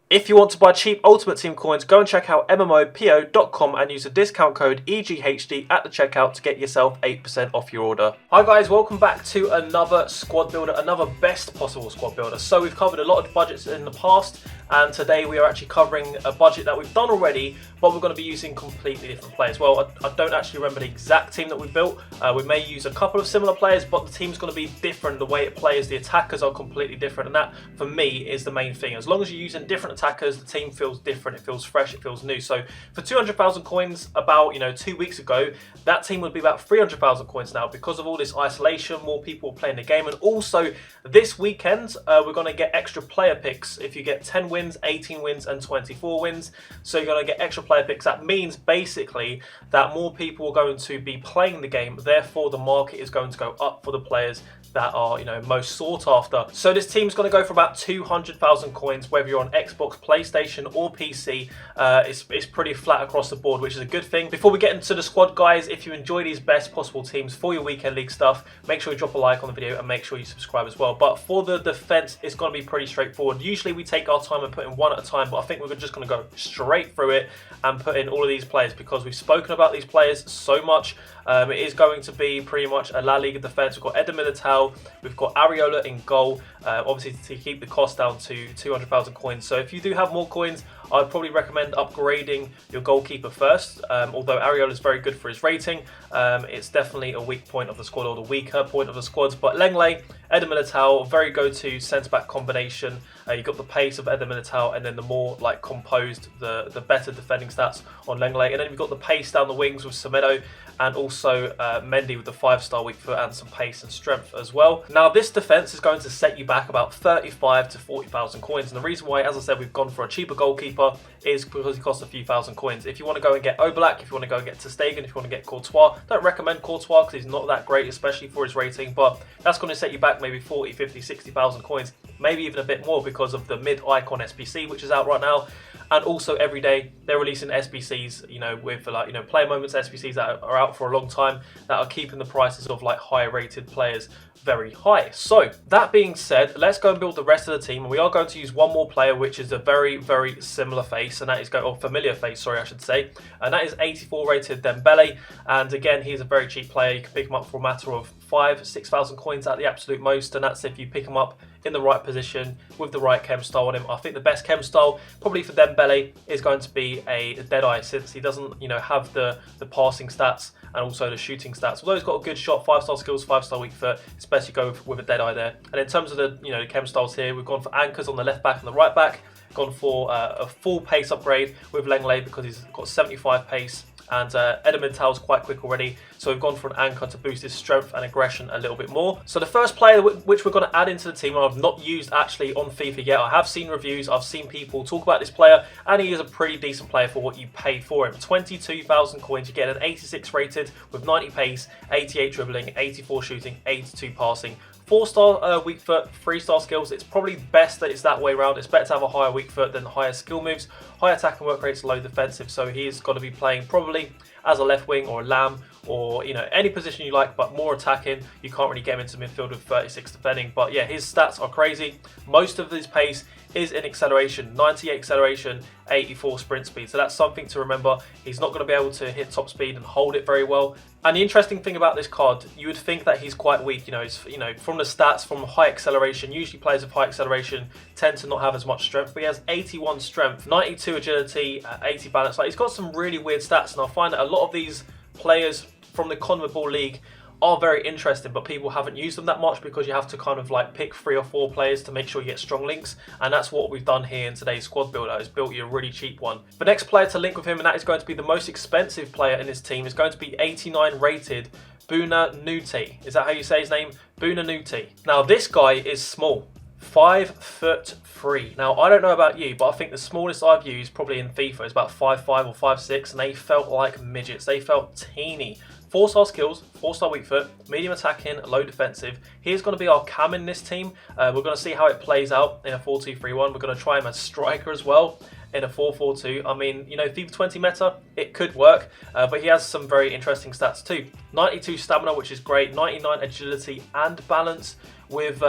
If you want to buy cheap Ultimate Team coins, go and check out MMOPO.com and use the discount code EGHD at the checkout to get yourself 8% off your order. Hi guys, welcome back to another squad builder, another best possible squad builder. So we've covered a lot of budgets in the past, and today we are actually covering a budget that we've done already, but we're going to be using completely different players. Well, I don't actually remember the exact team that we built. We may use a couple of similar players, but the team's going to be different. The way it plays, the attackers are completely different, and that, for me, is the main thing. As long as you're using different attackers, the team feels different, it feels fresh, it feels new. So for 200,000 coins about 2 weeks ago, that team would be about 300,000 coins now. Because of all this isolation, more people playing the game, and also this weekend we're going to get extra player picks. If you get 10 wins, 18 wins and 24 wins, so you're going to get extra player picks. That means basically that more people are going to be playing the game, therefore the market is going to go up for the players that are most sought after. So this team's going to go for about 200,000 coins, whether you're on Xbox, PlayStation or PC. It's pretty flat across the board, which is a good thing. Before we get into the squad, guys, if you enjoy these best possible teams for your weekend league stuff, make sure you drop a like on the video and make sure you subscribe as well. But for the defense, it's going to be pretty straightforward. Usually we take our time and put in one at a time, but I think we're just going to go straight through it and put in all of these players because we've spoken about these players so much. It is going to be pretty much a La Liga defense. We've got Eder Militao, we've got Areola in goal, obviously to keep the cost down to 200,000 coins. So if you do have more coins, I'd probably recommend upgrading your goalkeeper first. Although Areola is very good for his rating, it's definitely a weak point of the squad, or the weaker point of the squads. But Lenglet, Eder Militao, very go-to centre-back combination. You've got the pace of Eder Militao, and then the more composed, the better defending stats on Lenglet. And then we've got the pace down the wings with Semedo, and also Mendy with the 5-star weak foot and some pace and strength as well. Now this defence is going to set you back about 35 to 40,000 coins, and the reason why, as I said, we've gone for a cheaper goalkeeper is because he costs a few thousand coins. If you want to go and get Oblak, if you want to go and get ter Stegen, if you want to get Courtois, don't recommend Courtois because he's not that great, especially for his rating, but that's going to set you back maybe 40, 50, 60,000 coins, maybe even a bit more because of the mid-icon SBC, which is out right now. And also every day they're releasing SBCs, with player moments SBCs that are out for a long time, that are keeping the prices of higher rated players very high. So that being said, let's go and build the rest of the team, and we are going to use one more player, which is a very, very similar face, and that is familiar face, sorry, I should say, and that is 84 rated Dembele. And again, he's a very cheap player. You can pick him up for a matter of 5,000-6,000 coins at the absolute most, and that's if you pick him up in the right position with the right chem style on him. I think the best chem style probably for Dembele is going to be a Deadeye, since he doesn't have the passing stats and also the shooting stats. Although he's got a good shot, 5-star skills, 5-star weak foot, it's best you go with a Deadeye there. And in terms of the chem styles here, we've gone for anchors on the left back and the right back, gone for a full pace upgrade with Lenglet because he's got 75 pace, and Eder Militao is quite quick already, so we've gone for an anchor to boost his strength and aggression a little bit more. So the first player which we're going to add into the team, and I've not used actually on FIFA yet, I have seen reviews, I've seen people talk about this player, and he is a pretty decent player for what you pay for him. 22,000 coins, you get an 86 rated with 90 pace, 88 dribbling, 84 shooting, 82 passing, 4-star weak foot, 3-star skills. It's probably best that it's that way around. It's better to have a higher weak foot than higher skill moves. High attack and work rates, low defensive. So he's got to be playing probably as a left wing or a lamb, or any position you like, but more attacking. You can't really get him into midfield with 36 defending. But yeah, his stats are crazy. Most of his pace is in acceleration, 98 acceleration, 84 sprint speed. So that's something to remember. He's not going to be able to hit top speed and hold it very well. And the interesting thing about this card, you would think that he's quite weak. From the stats, from high acceleration, usually players with high acceleration tend to not have as much strength. But he has 81 strength, 92 agility, 80 balance. He's got some really weird stats, and I find that a lot of these players from the CONMEBOL League are very interesting, but people haven't used them that much because you have to kind of pick 3 or 4 players to make sure you get strong links, and that's what we've done here in today's squad builder, is built you a really cheap one. The next player to link with him, and that is going to be the most expensive player in his team, is going to be 89 rated Buonanotte. Is that how you say his name? Buonanotte. Now this guy is small, 5'3". Now I don't know about you, but I think the smallest I've used probably in FIFA is about 5'5" or 5'6", and they felt like midgets. They felt teeny. 4-star skills, 4-star weak foot, medium attacking, low defensive. He's going to be our cam in this team. We're going to see how it plays out in a 4-2-3-1. We're going to try him as striker as well. in a 4-4-2. I mean, you know, FIFA 20 meta, it could work, but he has some very interesting stats too. 92 stamina, which is great, 99 agility and balance, with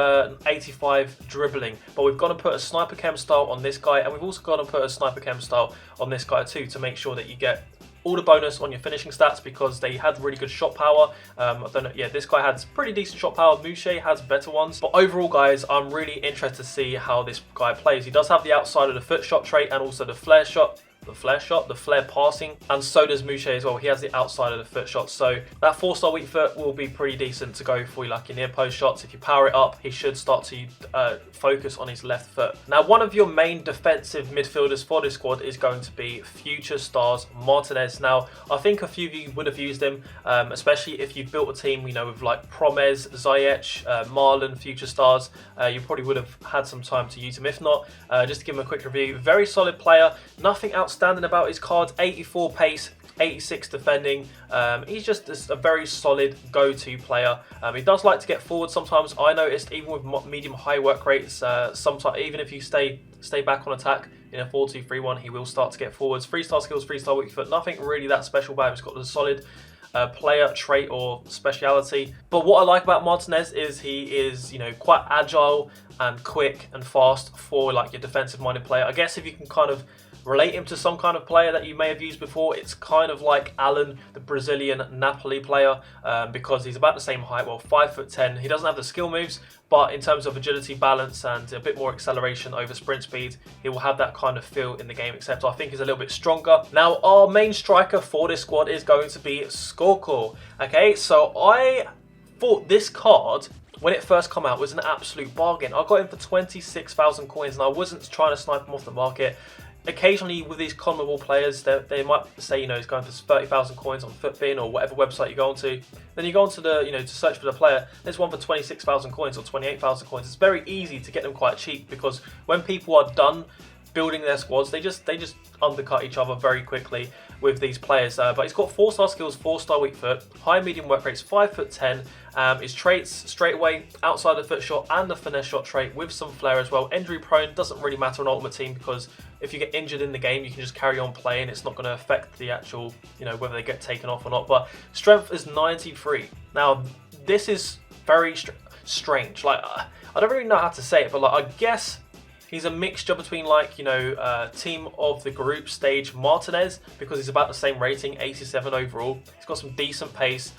85 dribbling. But we've got to put a sniper chem style on this guy, and we've also got to put a sniper chem style on this guy too, to make sure that you get all the bonus on your finishing stats, because they had really good shot power. I don't know, yeah, this guy had pretty decent shot power. Mouche has better ones. But overall, guys, I'm really interested to see how this guy plays. He does have the outside of the foot shot trait and also the flare shot. The flare passing, and so does Mouche as well. He has the outside of the foot shot, so that 4-star weak foot will be pretty decent to go for like your near post shots. If you power it up, he should start to focus on his left foot. Now, one of your main defensive midfielders for this squad is going to be future stars Martinez. Now, I think a few of you would have used him, especially if you've built a team, you know, with like Promes, Ziyech, Marlon, future stars. You probably would have had some time to use him. If not, just to give him a quick review, very solid player, nothing outstanding about his cards. 84 pace, 86 defending. He's just a very solid go-to player. He does like to get forward sometimes. I noticed even with medium high work rates, sometimes even if you stay back on attack in a 4-2-3-1, he will start to get forwards. 3-star skills, 3-star weak foot, nothing really that special about him. He's got the solid player trait or speciality. But what I like about Martinez is he is, you know, quite agile and quick and fast for like your defensive minded player. I guess if you can kind of relate him to some kind of player that you may have used before, it's kind of like Alan, the Brazilian Napoli player, because he's about the same height, well, 5'10". He doesn't have the skill moves, but in terms of agility, balance, and a bit more acceleration over sprint speed, he will have that kind of feel in the game, except I think he's a little bit stronger. Now, our main striker for this squad is going to be Skorko. Okay, so I thought this card, when it first came out, was an absolute bargain. I got him for 26,000 coins, and I wasn't trying to snipe him off the market. Occasionally with these CONMEBOL players, they might say, you know, he's going for 30,000 coins on FootBin or whatever website you go onto. Then you go onto the, you know, to search for the player. There's one for 26,000 coins or 28,000 coins. It's very easy to get them quite cheap, because when people are done building their squads, they just undercut each other very quickly with these players. But he's got 4-star skills, 4-star weak foot, high medium work rates, 5'10". His traits straight away, outside the foot shot and the finesse shot trait with some flair as well. Injury prone, doesn't really matter on Ultimate Team, because if you get injured in the game, you can just carry on playing. It's not going to affect the actual, you know, whether they get taken off or not. But strength is 93. Now, this is very strange. Like, I don't really know how to say it, but like, I guess he's a mixture between, like, you know, team of the group stage Martinez, because he's about the same rating, 87 overall. He's got some decent pace,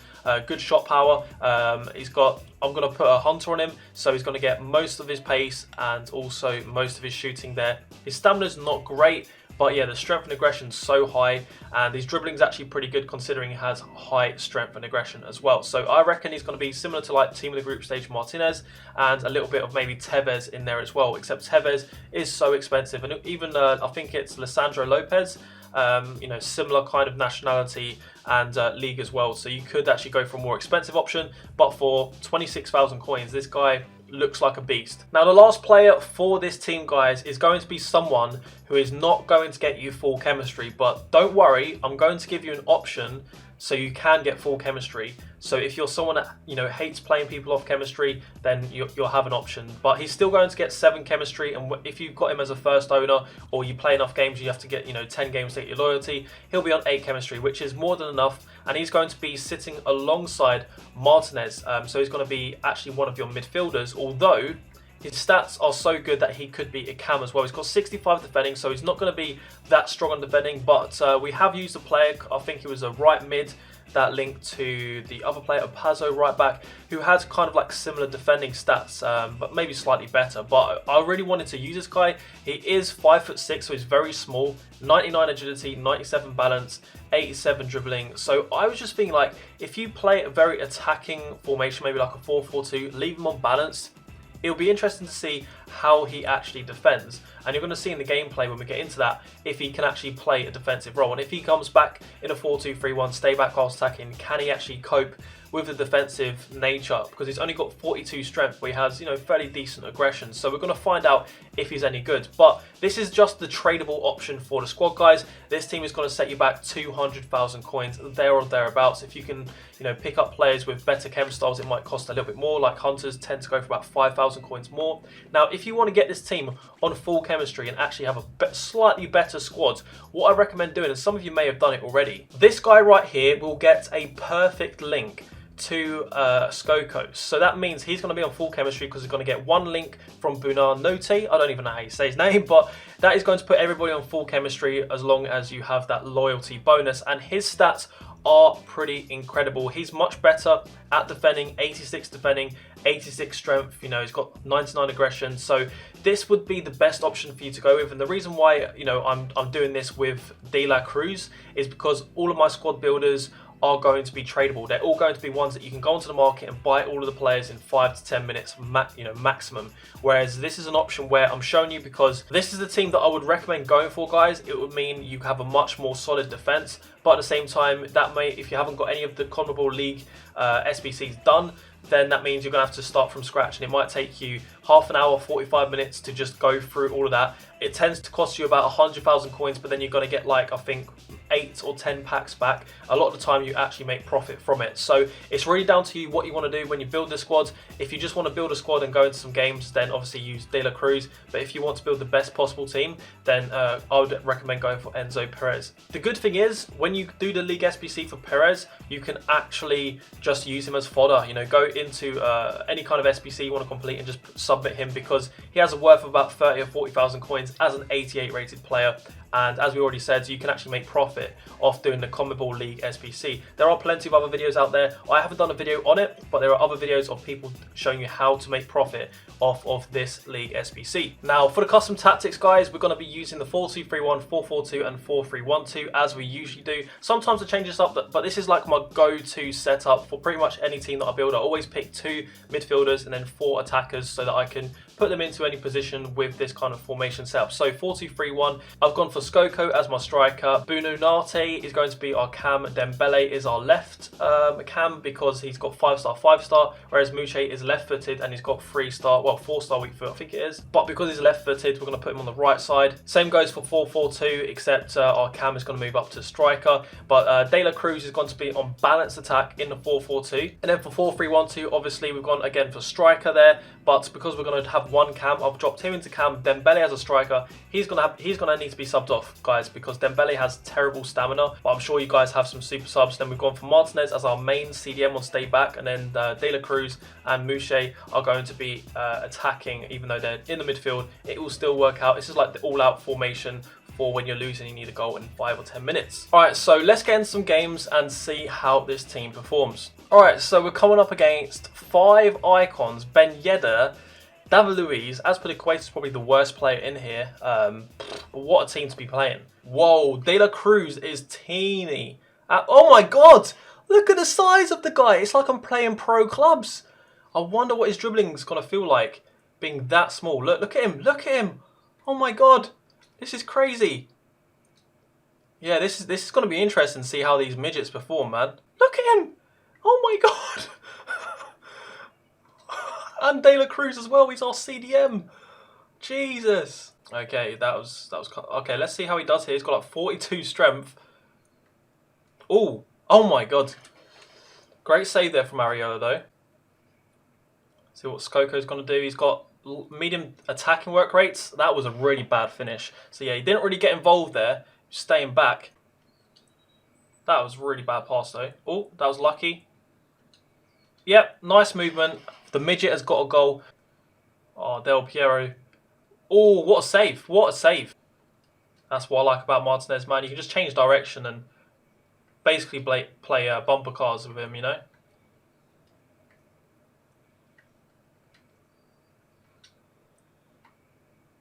good shot power. I'm going to put a hunter on him, so he's going to get most of his pace and also most of his shooting there. His stamina's not great, but yeah, the strength and aggression's so high, and his dribbling's actually pretty good considering he has high strength and aggression as well. So I reckon he's going to be similar to like team of the group stage Martinez, and a little bit of maybe Tevez in there as well, except Tevez is so expensive. And even I think it's Lisandro Lopez, you know, similar kind of nationality and league as well. So you could actually go for a more expensive option, but for 26,000 coins, this guy looks like a beast. Now, the last player for this team, guys, is going to be someone who is not going to get you full chemistry, but don't worry, I'm going to give you an option so you can get full chemistry. So if you're someone that, you know, hates playing people off chemistry, then you'll have an option. But he's still going to get 7 chemistry, and if you've got him as a first owner, or you play enough games, you have to get, you know, 10 games to get your loyalty, he'll be on 8 chemistry, which is more than enough, and he's going to be sitting alongside Martinez. So he's going to be actually one of your midfielders, although his stats are so good that he could be a cam as well. He's got 65 defending, so he's not going to be that strong on defending, but we have used a player, I think he was a right mid, that linked to the other player, Pazzo right back, who has kind of like similar defending stats, but maybe slightly better. But I really wanted to use this guy. He is 5'6", so he's very small, 99 agility, 97 balance, 87 dribbling. So I was just thinking, like, if you play a very attacking formation, maybe like a 4-4-2, leave him on balance, it'll be interesting to see how he actually defends. And you're going to see in the gameplay when we get into that if he can actually play a defensive role. And if he comes back in a 4-2-3-1, stay back whilst attacking, can he actually cope with the defensive nature? Because he's only got 42 strength, but he has, you know, fairly decent aggression. So we're going to find out if he's any good. But this is just the tradable option for the squad, guys. This team is going to set you back 200,000 coins, there or thereabouts. If you can, you know, pick up players with better chem styles, it might cost a little bit more. Like hunters tend to go for about 5,000 coins more. Now, if you want to get this team on full chemistry and actually have a slightly better squad, what I recommend doing, and some of you may have done it already, this guy right here will get a perfect link to Skoko. So that means he's going to be on full chemistry because he's going to get one link from Bunar Note. I don't even know how you say his name, but that is going to put everybody on full chemistry as long as you have that loyalty bonus. And his stats are pretty incredible. He's much better at defending, 86 defending, 86 strength, you know, he's got 99 aggression. So this would be the best option for you to go with. And the reason why, you know, I'm doing this with De La Cruz is because all of my squad builders are going to be tradable. They're all going to be ones that you can go onto the market and buy all of the players in 5 to 10 minutes, maximum. Whereas this is an option where I'm showing you because this is the team that I would recommend going for, guys. It would mean you have a much more solid defense, but at the same time, that may, if you haven't got any of the CONMEBOL League SBCs done, then that means you're going to have to start from scratch, and it might take you half an hour, 45 minutes to just go through all of that. It tends to cost you about 100,000 coins, but then you're going to get, like, I think 8 or 10 packs back. A lot of the time you actually make profit from it. So it's really down to you what you want to do when you build the squad. If you just want to build a squad and go into some games, then obviously use De La Cruz. But if you want to build the best possible team, then I would recommend going for Enzo Perez. The good thing is, when you do the League SBC for Perez, you can actually just use him as fodder. You know, go into any kind of SBC you want to complete and just submit him, because he has a worth of about 30 or 40,000 coins as an 88 rated player. And as we already said, you can actually make profit off doing the CONMEBOL League SBC. There are plenty of other videos out there. I haven't done a video on it, but there are other videos of people showing you how to make profit off of this League SBC. Now, for the custom tactics, guys, we're going to be using the 4-2-3-1, 4-4-2, and 4-3-1-2 as we usually do. Sometimes I change this up, but this is like my go-to setup for pretty much any team that I build. I always pick 2 midfielders and then 4 attackers so that I can put them into any position with this kind of formation setup. So 4-2-3-1, I've gone for Skoko as my striker. Bununate is going to be our cam. Dembele is our left cam because he's got 5-star, 5-star, whereas Mouche is left-footed and he's got 3-star, well, 4-star weak foot, I think it is. But because he's left-footed, we're going to put him on the right side. Same goes for 4-4-2, except our cam is going to move up to striker. But De La Cruz is going to be on balanced attack in the 4-4-2. And then for 4-3-1-2, obviously we've gone again for striker there. But because we're going to have one cam, I've dropped him into cam. Dembele as a striker. He's gonna need to be subbed off, guys, because Dembele has terrible stamina. But I'm sure you guys have some super subs. Then we've gone for Martinez as our main CDM on stay back, and then De La Cruz and Mouche are going to be attacking, even though they're in the midfield. It will still work out. This is like the all-out formation for when you're losing, you need a goal in 5 or 10 minutes. All right, so let's get into some games and see how this team performs. All right, so we're coming up against 5 icons. Ben Yedder, David Luiz, as per the Kuwait, is probably the worst player in here. But what a team to be playing. Whoa, De La Cruz is teeny. Oh my God, look at the size of the guy. It's like I'm playing pro clubs. I wonder what his dribbling is going to feel like being that small. Look at him, look at him. Oh my God, this is crazy. Yeah, this is going to be interesting to see how these midgets perform, man. Look at him. Oh my God. And De La Cruz as well, he's our CDM. Jesus. Okay, that was okay, let's see how he does here. He's got like 42 strength. Oh my God. Great save there from Ariola though. See what Skoko's going to do. He's got medium attacking work rates. That was a really bad finish. So yeah, he didn't really get involved there, staying back. That was really bad pass though. Oh, that was lucky. Yep, nice movement. The midget has got a goal. Oh, Del Piero. Oh, what a save. What a save. That's what I like about Martinez, man. You can just change direction and basically play bumper cars with him, you know.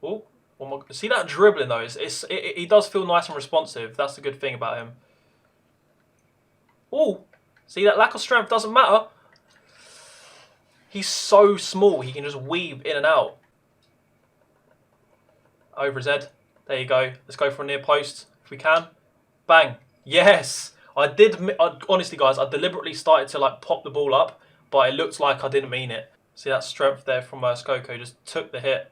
Oh, see that dribbling though? He does feel nice and responsive. That's the good thing about him. Oh, see that lack of strength doesn't matter. He's so small, he can just weave in and out. Over his head. There you go. Let's go for a near post if we can. Bang. Yes. Honestly, guys, I deliberately started to like pop the ball up, but it looked like I didn't mean it. See that strength there from Skoko, just took the hit.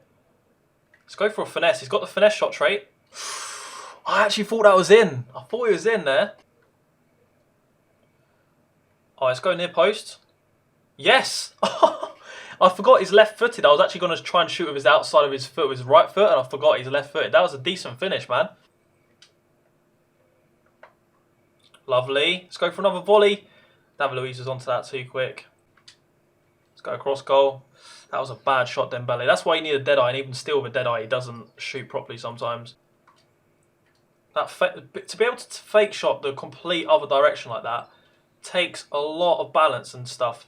Let's go for a finesse. He's got the finesse shot trait. I actually thought that was in. I thought he was in there. Oh, let's go near post. Yes! I forgot he's left-footed. I was actually going to try and shoot with his outside of his foot, with his right foot, and I forgot he's left-footed. That was a decent finish, man. Lovely. Let's go for another volley. David Luiz was onto that too quick. Let's go across goal. That was a bad shot, Dembele. That's why you need a dead eye, and even still with a dead eye, he doesn't shoot properly sometimes. To be able to fake shot the complete other direction like that takes a lot of balance and stuff.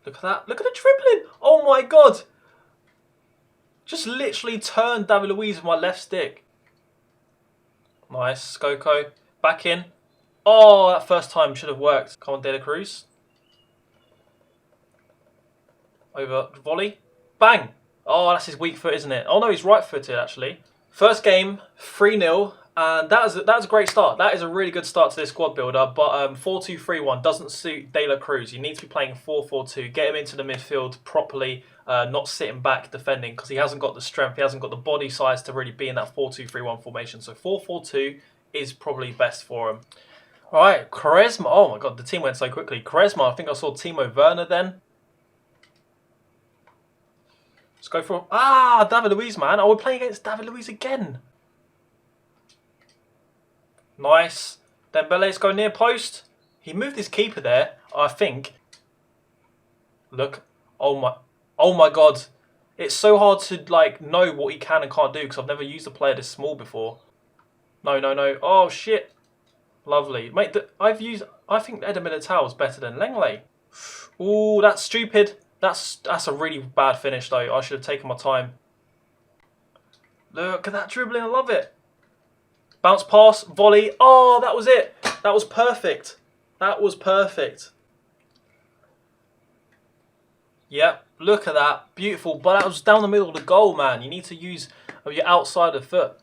Look at that. Look at the dribbling. Oh my god. Just literally turned David Luiz with my left stick. Nice. Skoko. Back in. Oh, that first time should have worked. Come on, De La Cruz. Over volley. Bang. Oh, that's his weak foot, isn't it? Oh no, he's right-footed actually. First game, 3-0. And that was a great start. That is a really good start to this squad builder. But 4-2-3-1 doesn't suit De La Cruz. You need to be playing 4-4-2. Get him into the midfield properly, not sitting back defending, because he hasn't got the strength. He hasn't got the body size to really be in that 4-2-3-1 formation. So 4-4-2 is probably best for him. All right, Quaresma. Oh my god, the team went so quickly. Quaresma, I think I saw Timo Werner then. Let's go for... David Luiz, man. Oh, we're playing against David Luiz again. Nice. Dembele, let's go near post. He moved his keeper there, I think. Look. Oh my god. It's so hard to like know what he can and can't do because I've never used a player this small before. No. Oh shit. Lovely. Mate, I think Eder Militao is better than Lenglet. Ooh, that's stupid. That's a really bad finish though. I should have taken my time. Look at that dribbling. I love it. Bounce pass, volley. Oh, that was it. That was perfect. That was perfect. Yep, look at that. Beautiful. But that was down the middle of the goal, man. You need to use your outside of the foot.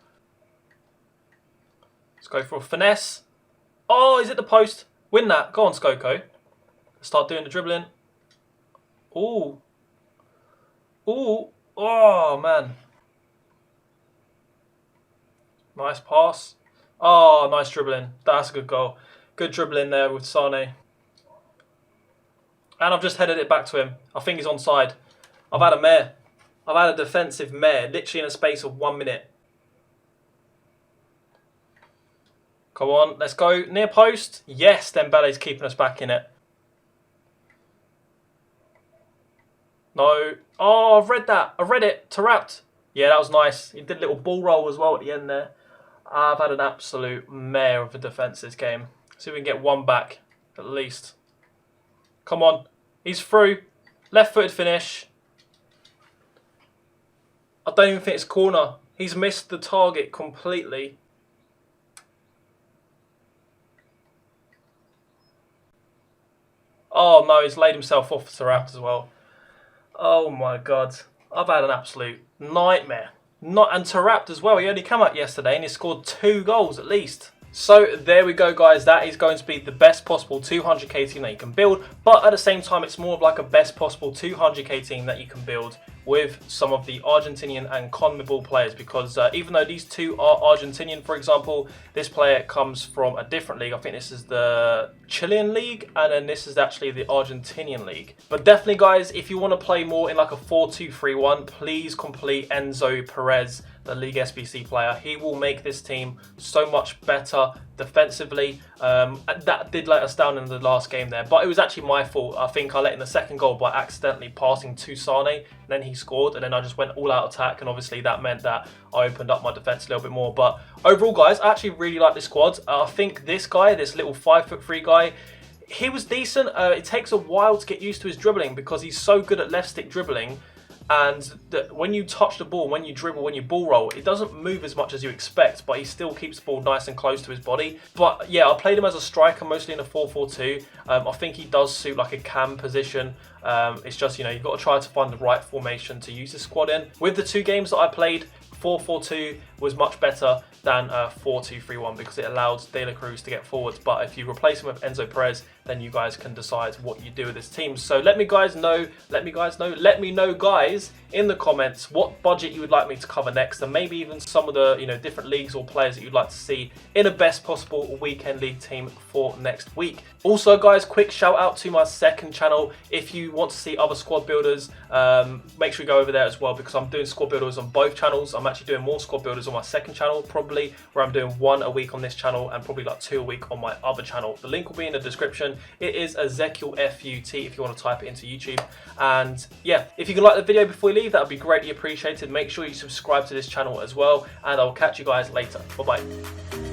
Let's go for a finesse. Oh, he's at the post. Win that. Go on, Skoko. Start doing the dribbling. Ooh. Ooh. Oh, man. Nice pass. Oh, nice dribbling. That's a good goal. Good dribbling there with Sane. And I've just headed it back to him. I think he's onside. I've had a mare. I've had a defensive mare, literally in a space of 1 minute. Come on, let's go. Near post. Yes, Dembele's keeping us back in it. No. Oh, I've read that. I read it. Taarabt. Yeah, that was nice. He did a little ball roll as well at the end there. I've had an absolute mare of a defence this game. See if we can get one back, at least. Come on. He's through. Left-footed finish. I don't even think it's corner. He's missed the target completely. Oh, no, he's laid himself off to Taarabt as well. Oh, my God. I've had an absolute nightmare. And Taarabt as well. He only came out yesterday and he scored 2 goals at least. So there we go, guys. That is going to be the best possible 200k team that you can build. But at the same time, it's more of like a best possible 200k team that you can build with some of the Argentinian and CONMEBOL players. Because even though these two are Argentinian, for example, this player comes from a different league. I think this is the Chilean league, and then this is actually the Argentinian league. But definitely, guys, if you want to play more in like a 4-2-3-1, please complete Enzo Perez, the League SBC player. He will make this team so much better defensively. That did let us down in the last game there, but it was actually my fault. I think I let in the second goal by accidentally passing to Sane, and then he scored, and then I just went all out attack, and obviously that meant that I opened up my defense a little bit more. But overall, guys, I actually really like this squad. I think this guy, this little 5'3" guy, he was decent. It takes a while to get used to his dribbling because he's so good at left stick dribbling. And when you touch the ball, when you dribble, when you ball roll, it doesn't move as much as you expect, but he still keeps the ball nice and close to his body. But yeah, I played him as a striker, mostly in a 4-4-2. I think he does suit like a cam position. It's just, you know, you've got to try to find the right formation to use the squad in. With the 2 games that I played, 4-4-2 was much better than 4-2-3-1 because it allowed De La Cruz to get forwards. But if you replace him with Enzo Perez, then you guys can decide what you do with this team. So let me know guys in the comments what budget you would like me to cover next, and maybe even some of the different leagues or players that you'd like to see in a best possible weekend league team for next week. Also guys, quick shout out to my second channel. If you want to see other squad builders, make sure you go over there as well, because I'm doing squad builders on both channels. I'm actually doing more squad builders on my second channel probably, where I'm doing 1 a week on this channel and probably like 2 a week on my other channel. The link will be in the description. It is Ezekiel FUT if you want to type it into YouTube. And yeah, if you can like the video before you leave, that would be greatly appreciated. Make sure you subscribe to this channel as well, and I'll catch you guys later. Bye bye.